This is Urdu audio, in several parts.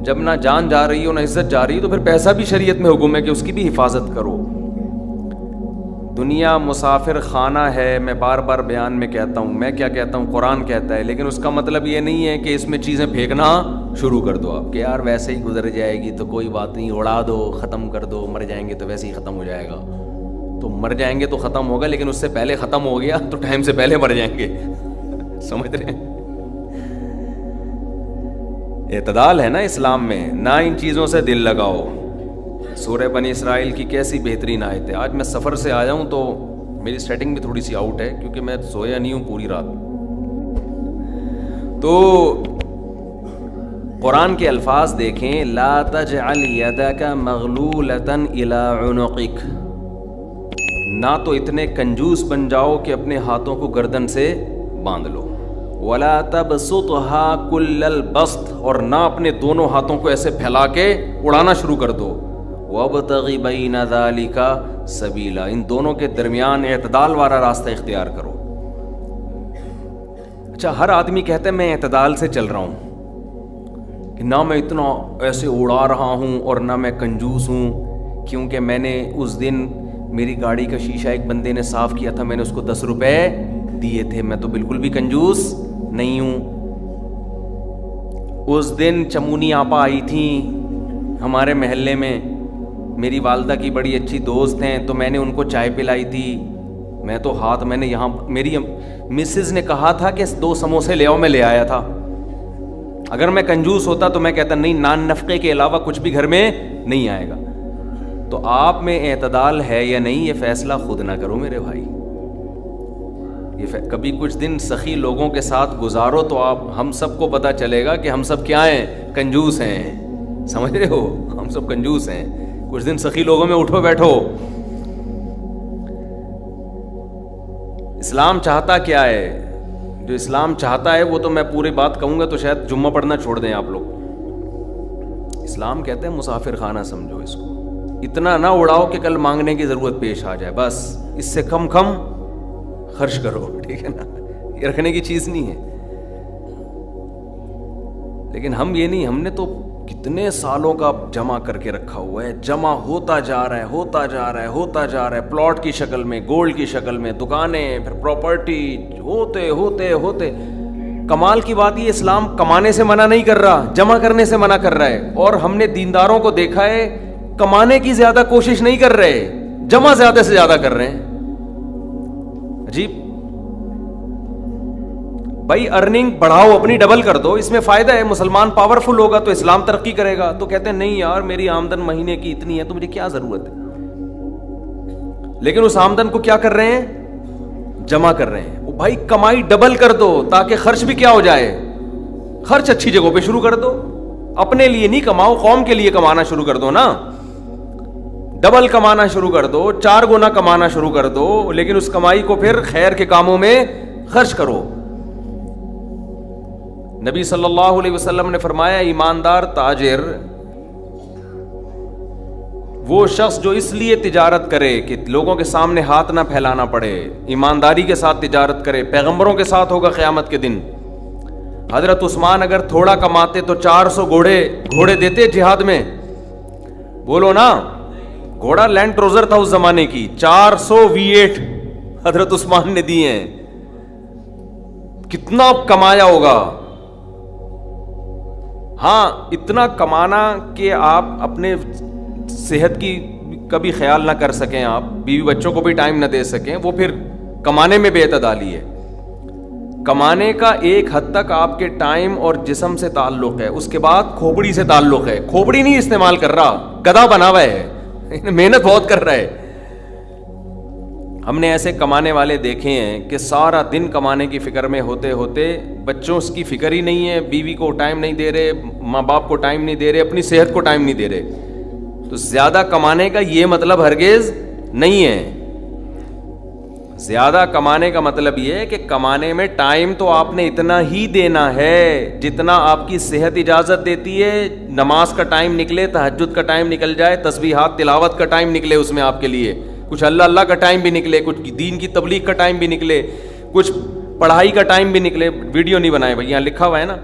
جب نہ جان جا رہی ہو نہ عزت جا رہی ہے تو پھر پیسہ بھی شریعت میں حکم ہے کہ اس کی بھی حفاظت کرو. دنیا مسافر خانہ ہے. میں بار بار بیان میں کہتا ہوں, میں کیا کہتا ہوں, قرآن کہتا ہے, لیکن اس کا مطلب یہ نہیں ہے کہ اس میں چیزیں پھینکنا شروع کر دو آپ کہ یار ویسے ہی گزر جائے گی تو کوئی بات نہیں, اڑا دو, ختم کر دو, مر جائیں گے تو ویسے ہی ختم ہو جائے گا. تو مر جائیں گے تو ختم ہوگا, لیکن اس سے پہلے ختم ہو گیا تو ٹائم سے پہلے مر جائیں گے. سمجھ رہے ہیں؟ اعتدال ہے نا اسلام میں, نہ ان چیزوں سے دل لگاؤ. سورہ بنی اسرائیل کی کیسی بہترین آیت ہے. آج میں سفر سے آیا ہوں تو میری سیٹنگ بھی تھوڑی سی آؤٹ ہے کیونکہ میں سویا نہیں ہوں پوری رات. تو قرآن کے الفاظ دیکھیں, لا تجعل یدک مغلولۃ الی عنقک, نہ تو اتنے کنجوس بن جاؤ کہ اپنے ہاتھوں کو گردن سے باندھ لو, ولا تبسطها کل البسط, اور نہ اپنے دونوں ہاتھوں کو ایسے پھیلا کے اڑانا شروع کر دو. وابتغ بین ذلک سبیلا, ان دونوں کے درمیان اعتدال والا راستہ اختیار کرو. اچھا, ہر آدمی کہتا ہے میں اعتدال سے چل رہا ہوں, کہ نہ میں اتنا ایسے اڑا رہا ہوں اور نہ میں کنجوس ہوں, کیونکہ میں نے اس دن میری گاڑی کا شیشہ ایک بندے نے صاف کیا تھا, میں نے اس کو 10 روپے دیے تھے, میں تو بالکل بھی کنجوس نہیں ہوں. اس دن چمونی آپا آئی تھیں ہمارے محلے میں, میری والدہ کی بڑی اچھی دوست ہیں, تو میں نے ان کو چائے پلائی تھی. میں تو میں نے یہاں میری مسز نے کہا تھا کہ 2 سموسے لے آؤ, میں لے آیا تھا. اگر میں کنجوس ہوتا تو میں کہتا نہیں, نان نفقے کے علاوہ کچھ بھی گھر میں نہیں آئے گا. تو آپ میں اعتدال ہے یا نہیں, یہ فیصلہ خود نہ کرو میرے بھائی. کبھی کچھ دن سخی لوگوں کے ساتھ گزارو تو ہم سب کو پتہ چلے گا کہ ہم سب کیا ہیں, کنجوس ہیں. سمجھ رہے ہو, ہم سب کنجوس ہیں. کچھ دن سخی لوگوں میں اٹھو بیٹھو. اسلام چاہتا کیا ہے؟ جو اسلام چاہتا ہے وہ تو میں پوری بات کہوں گا تو شاید جمعہ پڑھنا چھوڑ دیں آپ لوگ. اسلام کہتے ہیں مسافر خانہ سمجھو اس کو, اتنا نہ اڑاؤ کہ کل مانگنے کی ضرورت پیش آ جائے, بس اس سے کم خرچ کرو, ٹھیک ہے نا. یہ رکھنے کی چیز نہیں ہے. لیکن ہم یہ نہیں, ہم نے تو کتنے سالوں کا جمع کر کے رکھا ہوا ہے, جمع ہوتا جا رہا ہے, ہوتا جا رہا ہے, ہوتا جا رہا ہے, پلاٹ کی شکل میں, گولڈ کی شکل میں, دکانیں, پھر پراپرٹی, ہوتے ہوتے ہوتے. کمال کی بات یہ, اسلام کمانے سے منع نہیں کر رہا, جمع کرنے سے منع کر رہا ہے. اور ہم نے دینداروں کو دیکھا ہے کمانے کی زیادہ کوشش نہیں کر رہے, جمع زیادہ سے زیادہ کر رہے ہیں. عجیب بھائی, ارننگ بڑھاؤ, اپنی ڈبل کر دو, اس میں فائدہ ہے. مسلمان پاورفل ہوگا تو اسلام ترقی کرے گا. تو کہتے ہیں نہیں یار میری آمدن مہینے کی اتنی ہے تو مجھے کیا ضرورت ہے. لیکن اس آمدن کو کیا کر رہے ہیں, جمع کر رہے ہیں. بھائی کمائی ڈبل کر دو تاکہ خرچ بھی کیا ہو جائے, خرچ اچھی جگہوں پہ شروع کر دو. اپنے لیے نہیں کماؤ, قوم کے لیے کمانا شروع کر دو نا. ڈبل کمانا شروع کر دو, 4 گنا کمانا شروع کر دو, لیکن اس کمائی کو پھر خیر کے کاموں میں خرچ کرو. نبی صلی اللہ علیہ وسلم نے فرمایا ایماندار تاجر وہ شخص جو اس لیے تجارت کرے کہ لوگوں کے سامنے ہاتھ نہ پھیلانا پڑے, ایمانداری کے ساتھ تجارت کرے. پیغمبروں کے ساتھ ہوگا قیامت کے دن. حضرت عثمان اگر تھوڑا کماتے تو 400 گھوڑے دیتے جہاد میں, بولو نا. گھوڑا لینڈ کروزر تھا اس زمانے کی, 400 V8 حضرت عثمان نے دیے ہیں. کتنا کمایا ہوگا. ہاں اتنا کمانا کہ آپ اپنے صحت کی کبھی خیال نہ کر سکیں, آپ بیوی بچوں کو بھی ٹائم نہ دے سکیں, وہ پھر کمانے میں بے اعتدالی ہے. کمانے کا ایک حد تک آپ کے ٹائم اور جسم سے تعلق ہے, اس کے بعد کھوپڑی سے تعلق ہے. کھوپڑی نہیں استعمال کر رہا, گدھا بنا ہوا ہے, محنت بہت کر رہا ہے. ہم نے ایسے کمانے والے دیکھے ہیں کہ سارا دن کمانے کی فکر میں ہوتے ہوتے بچوں کی فکر ہی نہیں ہے, بیوی کو ٹائم نہیں دے رہے, ماں باپ کو ٹائم نہیں دے رہے, اپنی صحت کو ٹائم نہیں دے رہے. تو زیادہ کمانے کا یہ مطلب ہرگز نہیں ہے. زیادہ کمانے کا مطلب یہ ہے کہ کمانے میں ٹائم تو آپ نے اتنا ہی دینا ہے جتنا آپ کی صحت اجازت دیتی ہے. نماز کا ٹائم نکلے, تہجد کا ٹائم نکل جائے, تسبیحات تلاوت کا ٹائم نکلے اس میں آپ کے لیے, کچھ اللہ کا ٹائم بھی نکلے, کچھ دین کی تبلیغ کا ٹائم بھی نکلے, کچھ پڑھائی کا ٹائم بھی نکلے. ویڈیو نہیں بنائے بھائی, یہاں لکھا ہوا ہے نا,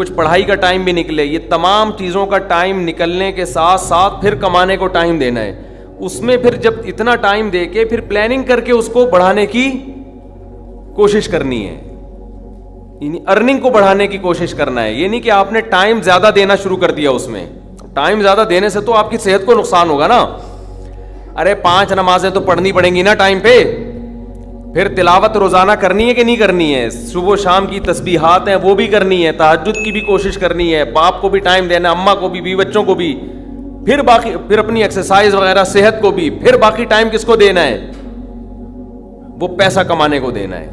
کچھ پڑھائی کا ٹائم بھی نکلے, یہ تمام چیزوں کا ٹائم نکلنے کے ساتھ ساتھ پھر کمانے کو ٹائم دینا ہے. اس میں پھر جب اتنا ٹائم دے کے پھر پلاننگ کر کے اس کو بڑھانے کی کوشش کرنی ہے, یعنی ارننگ کو بڑھانے کی کوشش کرنا ہے. یہ نہیں کہ آپ نے ٹائم زیادہ دینا شروع کر دیا, اس میں ٹائم زیادہ دینے سے تو آپ کی صحت کو نقصان ہوگا نا. ارے 5 نمازیں تو پڑھنی پڑیں گی نا ٹائم پہ, پھر تلاوت روزانہ کرنی ہے کہ نہیں کرنی ہے, صبح شام کی تسبیحات ہیں وہ بھی کرنی ہے, تہجد کی بھی کوشش کرنی ہے, باپ کو بھی ٹائم دینا ہے, اماں کو بھی, بیوی بچوں کو بھی, پھر باقی پھر اپنی ایکسرسائز وغیرہ صحت کو بھی, پھر باقی ٹائم کس کو دینا ہے, وہ پیسہ کمانے کو دینا ہے.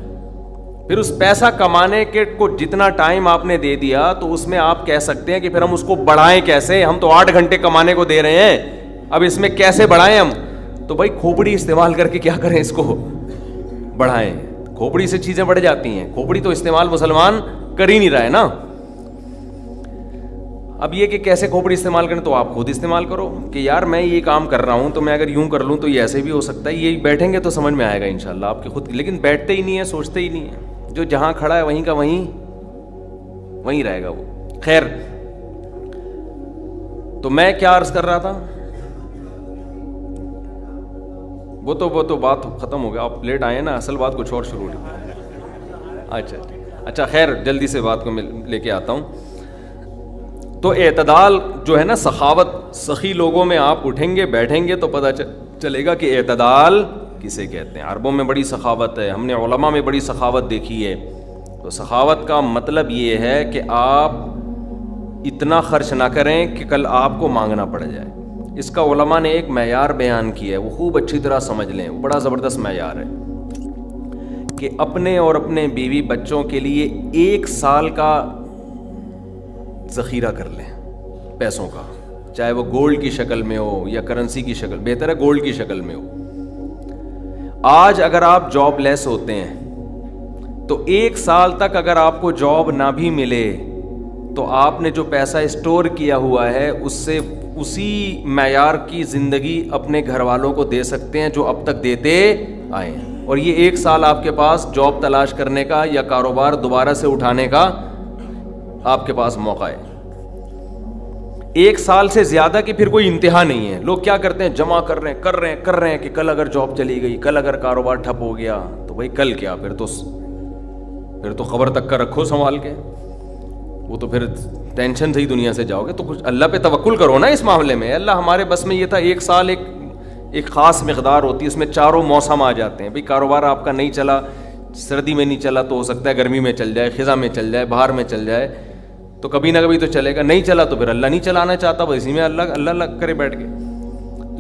پھر اس پیسہ کمانے کے کو جتنا ٹائم آپ نے دے دیا تو اس میں آپ کہہ سکتے ہیں کہ پھر ہم اس کو بڑھائیں کیسے, ہم تو 8 گھنٹے کمانے کو دے رہے ہیں, اب اس میں کیسے بڑھائیں ہم. تو بھائی کھوپڑی استعمال کر کے کیا کریں, اس کو بڑھائیں. کھوپڑی سے چیزیں بڑھ جاتی ہیں, کھوپڑی تو استعمال مسلمان کر ہی نہیں رہا ہے نا. اب یہ کہ کیسے کھوپڑی استعمال کریں, تو آپ خود استعمال کرو کہ یار میں یہ کام کر رہا ہوں تو میں اگر یوں کر لوں تو یہ ایسے بھی ہو سکتا ہے. یہ بیٹھیں گے تو سمجھ میں آئے گا انشاءاللہ آپ کے خود, لیکن بیٹھتے ہی نہیں ہیں, سوچتے ہی نہیں ہیں. جو جہاں کھڑا ہے وہیں کا وہیں رہے گا وہ. خیر, تو میں کیا عرض کر رہا تھا, وہ تو بات ختم ہو گیا, آپ لیٹ آئے نا, اصل بات کچھ اور شروع ہوئی. اچھا خیر, جلدی سے بات کو میں لے کے آتا ہوں. تو اعتدال جو ہے نا, سخاوت, سخی لوگوں میں آپ اٹھیں گے بیٹھیں گے تو پتہ چلے گا کہ اعتدال کسے کہتے ہیں. عربوں میں بڑی سخاوت ہے, ہم نے علماء میں بڑی سخاوت دیکھی ہے. تو سخاوت کا مطلب یہ ہے کہ آپ اتنا خرچ نہ کریں کہ کل آپ کو مانگنا پڑ جائے. اس کا علماء نے ایک معیار بیان کیا ہے, وہ خوب اچھی طرح سمجھ لیں, وہ بڑا زبردست معیار ہے کہ اپنے اور اپنے بیوی بچوں کے لیے 1 سال کا ذخیرہ کر لیں پیسوں کا, چاہے وہ گولڈ کی شکل میں ہو یا کرنسی کی شکل, بہتر ہے گولڈ کی شکل میں ہو. آج اگر آپ جاب لیس ہوتے ہیں تو 1 سال تک اگر آپ کو جاب نہ بھی ملے تو آپ نے جو پیسہ اسٹور کیا ہوا ہے اس سے اسی معیار کی زندگی اپنے گھر والوں کو دے سکتے ہیں جو اب تک دیتے آئے ہیں. اور یہ 1 سال آپ کے پاس جاب تلاش کرنے کا یا کاروبار دوبارہ سے اٹھانے کا آپ کے پاس موقع ہے. 1 سال سے زیادہ کی پھر کوئی انتہا نہیں ہے. لوگ کیا کرتے ہیں, جمع کر رہے ہیں کہ کل اگر جاب چلی گئی, کل اگر کاروبار ٹھپ ہو گیا تو بھائی کل کیا, پھر تو خبر تک کا رکھو سنبھال کے, وہ تو پھر ٹینشن سے ہی دنیا سے جاؤ گے. تو کچھ اللہ پہ توکل کرو نا اس معاملے میں. اللہ ہمارے بس میں یہ تھا, 1 سال ایک خاص مقدار ہوتی ہے, اس میں چاروں موسم آ جاتے ہیں. بھئی کاروبار آپ کا نہیں چلا, سردی میں نہیں چلا تو ہو سکتا ہے گرمی میں چل جائے, خزاں میں چل جائے, بہار میں چل جائے, تو کبھی نہ کبھی تو چلے گا. نہیں چلا تو پھر اللہ نہیں چلانا چاہتا, وہ اسی میں اللہ کرے بیٹھ کے.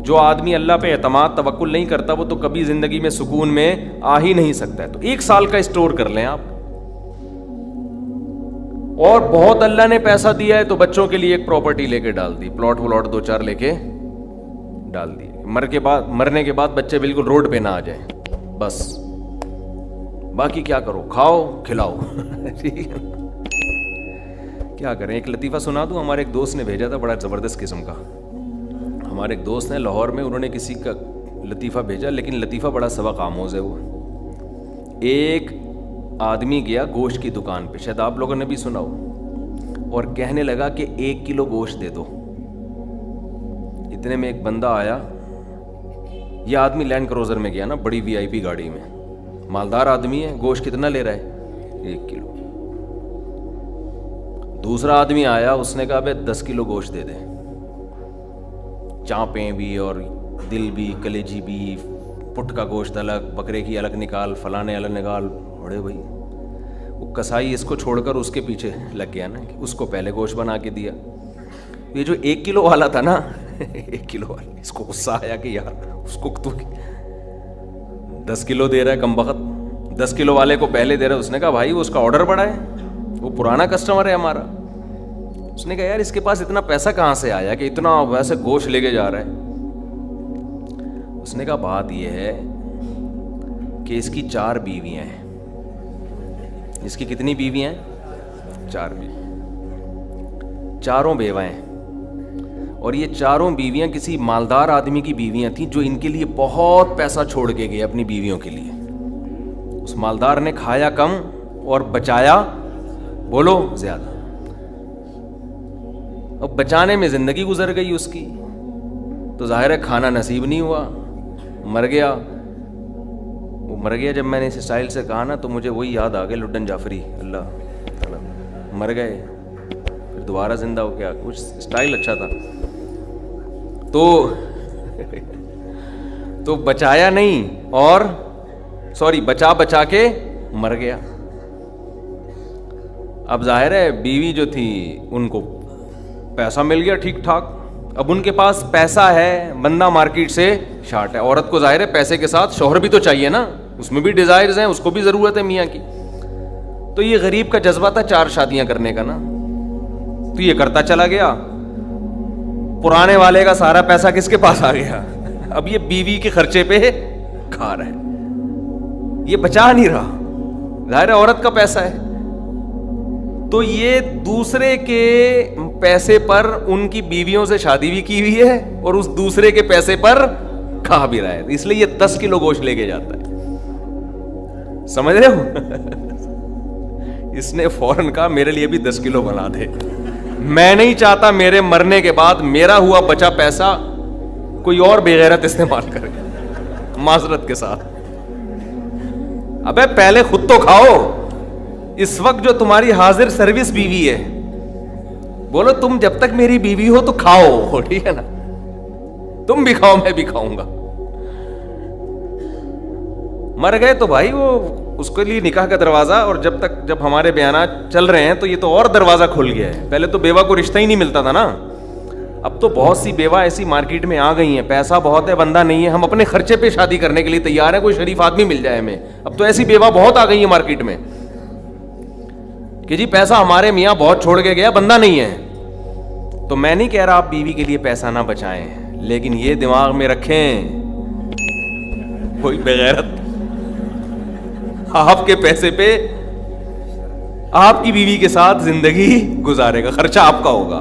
جو آدمی اللہ پہ اعتماد توکل نہیں کرتا وہ تو کبھی زندگی میں سکون میں آ ہی نہیں سکتا ہے. تو 1 سال کا اسٹور کر لیں آپ. اور بہت اللہ نے پیسہ دیا ہے تو بچوں کے لیے ایک پراپرٹی لے کے ڈال دی, پلاٹ 2-4 لے کے ڈال دی. مرنے کے بعد بچے بالکل روڈ پہ نہ آ جائیں, بس باقی کیا کرو, کھاؤ کھلاؤ. ٹھیک ہے, کیا کریں. ایک لطیفہ سنا دوں, ہمارے ایک دوست نے بھیجا تھا, بڑا زبردست قسم کا. ہمارے ایک دوست ہیں لاہور میں, انہوں نے کسی کا لطیفہ بھیجا, لیکن لطیفہ بڑا سبق آموز ہے. وہ ایک آدمی گیا گوشت کی دکان پہ, شاید آپ لوگوں نے بھی سنا ہو, اور کہنے لگا کہ 1 کلو گوشت دے دو. اتنے میں ایک بندہ آیا, یہ آدمی لینڈ کروزر میں گیا نا, بڑی VIP گاڑی میں, مالدار آدمی ہے. گوشت کتنا لے رہا ہے, 1 کلو. دوسرا آدمی آیا, اس نے کہا بھائی 10 کلو گوشت دے دے, چانپیں بھی اور دل بھی, کلیجی بھی, پٹ کا گوشت الگ, بکرے کی الگ نکال, فلانے الگ نکال. بڑے بھائی وہ کسائی اس کو چھوڑ کر اس کے پیچھے لگ گیا نا, اس کو پہلے گوشت بنا کے دیا. یہ جو 1 کلو والا تھا نا, 1 کلو والا, اس کو غصہ آیا کہ یار اس کو تو 10 کلو دے رہا ہے کم بخت, 10 کلو والے کو پہلے دے رہا ہے. اس نے کہا بھائی وہ اس کا آرڈر بڑا ہے, وہ پرانا کسٹمر ہے ہمارا. اس نے کہا یار اس کے پاس اتنا پیسہ کہاں سے آیا کہ اتنا ویسے گوشت لے کے جا رہا ہے. اس نے کہا بات یہ ہے کہ اس کی 4 بیویاں ہیں. اس کی کتنی بیویاں ہیں, 4 بیوی, 4 بیوہ ہیں. اور یہ 4 بیویاں کسی مالدار آدمی کی بیویاں تھیں جو ان کے لیے بہت پیسہ چھوڑ کے گئے اپنی بیویوں کے لیے. اس مالدار نے کھایا کم اور بچایا بولو زیادہ. اب بچانے میں زندگی گزر گئی اس کی، تو ظاہر ہے کھانا نصیب نہیں ہوا، مر گیا. وہ مر گیا جب میں نے اس اسٹائل سے کہا نا تو مجھے وہی یاد آ گیا لڈن جعفری، اللہ مر گئے پھر دوبارہ زندہ ہو گیا. کچھ اسٹائل اچھا تھا. تو بچایا نہیں، اور بچا کے مر گیا. اب ظاہر ہے بیوی جو تھی ان کو پیسہ مل گیا ٹھیک ٹھاک. اب ان کے پاس پیسہ ہے، بندہ مارکیٹ سے شارٹ ہے. عورت کو ظاہر ہے پیسے کے ساتھ شوہر بھی تو چاہیے نا، اس میں بھی ڈیزائرز ہیں، اس کو بھی ضرورت ہے میاں کی. تو یہ غریب کا جذبہ تھا 4 شادیاں کرنے کا نا، تو یہ کرتا چلا گیا. پرانے والے کا سارا پیسہ کس کے پاس آ گیا؟ اب یہ بیوی کے خرچے پہ کھا رہا ہے، یہ بچا نہیں رہا. ظاہر ہے عورت کا پیسہ ہے، تو یہ دوسرے کے پیسے پر ان کی بیویوں سے شادی بھی کی ہوئی ہے اور اس دوسرے کے پیسے پر کھا بھی رہا ہے. اس لیے یہ 10 کلو گوشت لے کے جاتا ہے. سمجھ رہے ہو؟ اس نے فوراً کہا میرے لیے بھی 10 کلو بنا دے. میں نہیں چاہتا میرے مرنے کے بعد میرا ہوا بچا پیسہ کوئی اور بے غیرت استعمال کرے. معذرت کے ساتھ، ابے پہلے خود تو کھاؤ. اس وقت جو تمہاری حاضر سروس بیوی ہے، بولو تم جب تک میری بیوی ہو تو کھاؤ، ٹھیک ہے نا؟ تم بھی کھاؤ میں بھی کھاؤں گا. مر گئے تو بھائی وہ اس کے لیے نکاح کا دروازہ، اور جب ہمارے بیانات چل رہے ہیں تو یہ تو اور دروازہ کھل گیا ہے. پہلے تو بیوہ کو رشتہ ہی نہیں ملتا تھا نا، اب تو بہت سی بیوہ ایسی مارکیٹ میں آ گئی ہیں، پیسہ بہت ہے، بندہ نہیں ہے، ہم اپنے خرچے پہ شادی کرنے کے لیے تیار ہیں، کوئی شریف آدمی مل جائے ہمیں. اب تو ایسی بیوہ بہت آ گئی ہیں مارکیٹ میں کہ جی پیسہ ہمارے میاں بہت چھوڑ کے گیا، بندہ نہیں ہے. تو میں نہیں کہہ رہا آپ بیوی کے لیے پیسہ نہ بچائیں، لیکن یہ دماغ میں رکھیں کوئی بغیرت آپ کے پیسے پہ آپ کی بیوی کے ساتھ زندگی گزارے گا. خرچہ آپ کا ہوگا،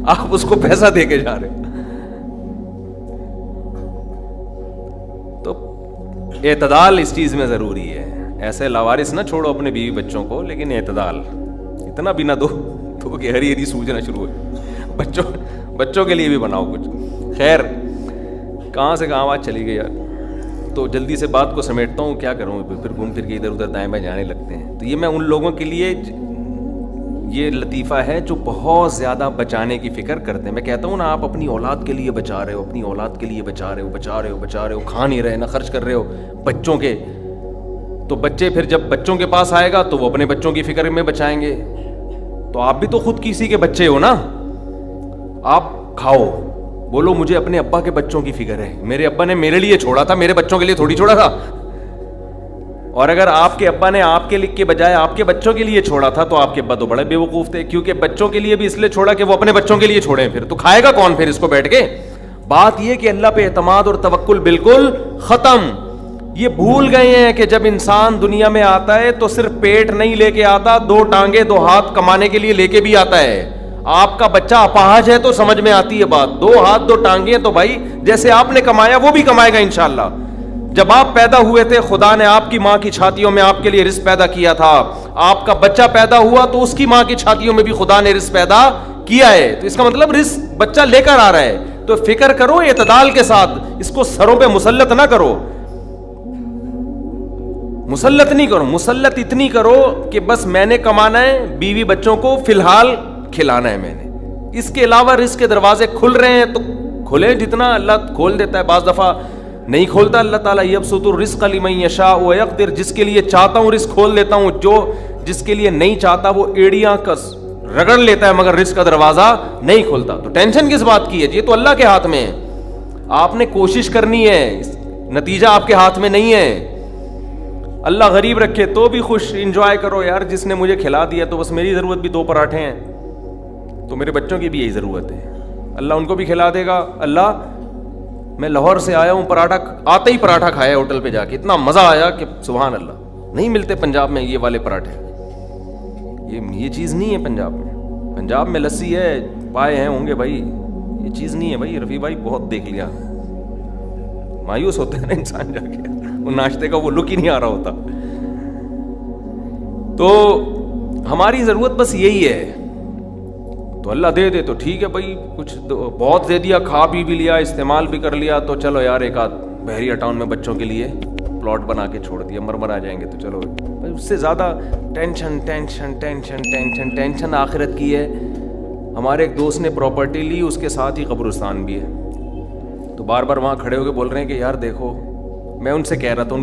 آپ اس کو پیسہ دے کے جا رہے. تو اعتدال اس چیز میں ضروری ہے. ایسے لاوارث نہ چھوڑو اپنے بیوی بچوں کو، لیکن اعتدال. اتنا بھی نہ دو کہ ہری ہری سوجنا شروع ہو. بچوں کے لیے بھی بناؤ کچھ. خیر، کہاں سے کہاں بات چلی گئی یار. تو جلدی سے بات کو سمیٹتا ہوں، کیا کروں، پھر گھوم پھر کے ادھر ادھر دائیں بائیں جانے لگتے ہیں. تو یہ میں ان لوگوں کے لیے یہ لطیفہ ہے جو بہت زیادہ بچانے کی فکر کرتے ہیں. میں کہتا ہوں نا، آپ اپنی اولاد کے لیے بچا رہے ہو، اپنی اولاد کے لیے بچا رہے ہو، کھا نہیں رہے، نہ خرچ کر رہے ہو بچوں کے. تو بچے پھر جب بچوں کے پاس آئے گا تو وہ اپنے بچوں کی فکر میں بچائیں گے. تو آپ بھی تو خود کسی کے بچے ہو نا. آپ کھاؤ، بولو مجھے اپنے ابا کے بچوں کی فکر ہے، میرے ابا نے میرے لیے چھوڑا تھا، میرے بچوں کے لیے تھوڑی چھوڑا تھا. اور اگر آپ کے ابا نے آپ کے بجائے آپ کے بچوں کے لیے چھوڑا تھا تو آپ کے ابا تو بڑے بے وقوف تھے، کیونکہ بچوں کے لیے بھی اس لیے چھوڑا کہ وہ اپنے بچوں کے لیے چھوڑیں. پھر تو کھائے گا کون پھر اس کو بیٹھ کے؟ بات یہ کہ اللہ پہ اعتماد اور توکل بالکل ختم. یہ بھول گئے ہیں کہ جب انسان دنیا میں آتا ہے تو صرف پیٹ نہیں لے کے آتا، 2 ٹانگیں 2 ہاتھ کمانے کے لیے لے کے بھی آتا ہے. آپ کا بچہ اپاہج ہے تو سمجھ میں آتی ہے بات. 2 ہاتھ 2 ٹانگیں تو بھائی جیسے آپ نے کمایا وہ بھی کمائے گا انشاءاللہ. جب آپ پیدا ہوئے تھے خدا نے آپ کی ماں کی چھاتیوں میں آپ کے لیے رزق پیدا کیا تھا. آپ کا بچہ پیدا ہوا تو اس کی ماں کی چھاتیوں میں بھی خدا نے رزق پیدا کیا ہے. تو اس کا مطلب رزق بچہ لے کر آ رہا ہے. تو فکر کرو اعتدال کے ساتھ، اس کو سروں پہ مسلط نہ کرو. مسلط نہیں کرو، مسلط اتنی کرو کہ بس میں نے کمانا ہے، بیوی بچوں کو فی الحال کھلانا ہے میں نے. اس کے علاوہ رزق کے دروازے کھل رہے ہیں تو کھلیں، جتنا اللہ کھول دیتا ہے. بعض دفعہ نہیں کھولتا اللہ تعالیٰ. یبسط الرزق لمن یشاء ویقدر، جس کے لیے چاہتا ہوں رزق کھول دیتا ہوں، جس کے لیے نہیں چاہتا وہ ایڑیاں کس رگڑ لیتا ہے مگر رزق کا دروازہ نہیں کھولتا. تو ٹینشن کس بات کی ہے؟ یہ تو اللہ کے ہاتھ میں ہے. آپ نے کوشش کرنی ہے، نتیجہ آپ کے ہاتھ میں نہیں ہے. اللہ غریب رکھے تو بھی خوش، انجوائے کرو یار. جس نے مجھے کھلا دیا تو بس میری ضرورت بھی 2 پراٹھے ہیں، تو میرے بچوں کی بھی یہی ضرورت ہے. اللہ ان کو بھی کھلا دے گا. اللہ میں لاہور سے آیا ہوں، پراٹھا آتے ہی پراٹھا کھایا ہوٹل پہ جا کے، اتنا مزہ آیا کہ سبحان اللہ. نہیں ملتے پنجاب میں یہ والے پراٹھے، یہ چیز نہیں ہے پنجاب میں. پنجاب میں لسی ہے، پائے ہیں ہوں گے بھائی، یہ چیز نہیں ہے بھائی. رفیع بھائی بہت دیکھ لیا، مایوس ہوتے ہیں نا انسان جا کے، وہ ناشتے کا وہ لک ہی نہیں آ رہا ہوتا. تو ہماری ضرورت بس یہی ہے تو اللہ دے دے تو ٹھیک ہے بھائی, کچھ بہت دے دیا, کھا بھی لیا, استعمال بھی کر لیا, تو چلو یار ایک آدھ بحریہ ٹاؤن میں بچوں کے لیے پلاٹ بنا کے چھوڑ دیا, مر آ جائیں گے تو چلو بھائی. اس سے زیادہ tension tension tension tension tension آخرت کی ہے. ہمارے ایک دوست نے پراپرٹی لی, اس کے ساتھ ہی قبرستان بھی ہے, تو بار بار وہاں کھڑے ہو کے بول رہے ہیں کہ یار دیکھو, میں ان سے کہہ رہا تھا ان کو